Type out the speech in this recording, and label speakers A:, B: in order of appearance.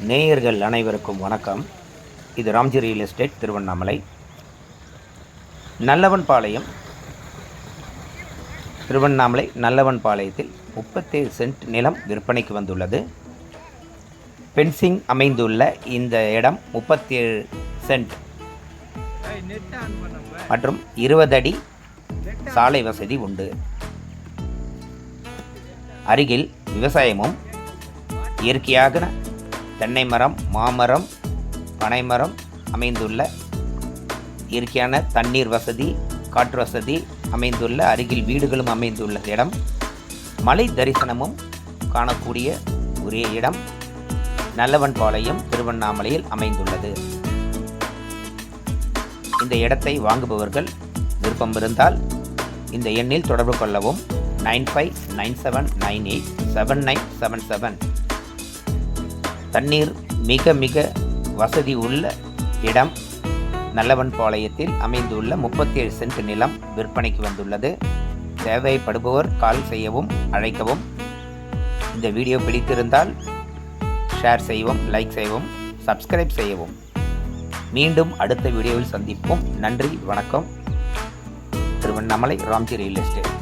A: நேயர்கள் அனைவருக்கும் வணக்கம். இது ராம்ஜி ரியல் எஸ்டேட் திருவண்ணாமலை. திருவண்ணாமலை நல்லவன்பாளையத்தில் 37 சென்ட் நிலம் விற்பனைக்கு வந்துள்ளது. பென்சிங் அமைந்துள்ள இந்த இடம் 37 சென்ட் மற்றும் 20 அடி சாலை வசதி உண்டு. அருகில் விவசாயமும் இயற்கையாக தென்னை மரம், மாமரம், பனைமரம் அமைந்துள்ள இயற்கையான தண்ணீர் வசதி, காற்று வசதி அமைந்துள்ள அருகில் வீடுகளும் அமைந்துள்ள இடம். மலை தரிசனமும் காணக்கூடிய ஒரே இடம் நல்லவன்பாளையம் திருவண்ணாமலையில் அமைந்துள்ளது. இந்த இடத்தை வாங்குபவர்கள் விருப்பம் இருந்தால் இந்த எண்ணில் தொடர்பு கொள்ளவும். 9597987977. தண்ணீர் மிக மிக வசதி உள்ள இடம் நல்லவன்பாளையத்தில் அமைந்துள்ள 37 சென்ட் நிலம் விற்பனைக்கு வந்துள்ளது. தேவைப்படுபவர் கால் செய்யவும், அழைக்கவும். இந்த வீடியோ பிடித்திருந்தால் ஷேர் செய்யவும், லைக் செய்யவும், சப்ஸ்கிரைப் செய்யவும். மீண்டும் அடுத்த வீடியோவில் சந்திப்போம். நன்றி, வணக்கம். Tiruvannamalai Ramji real estate.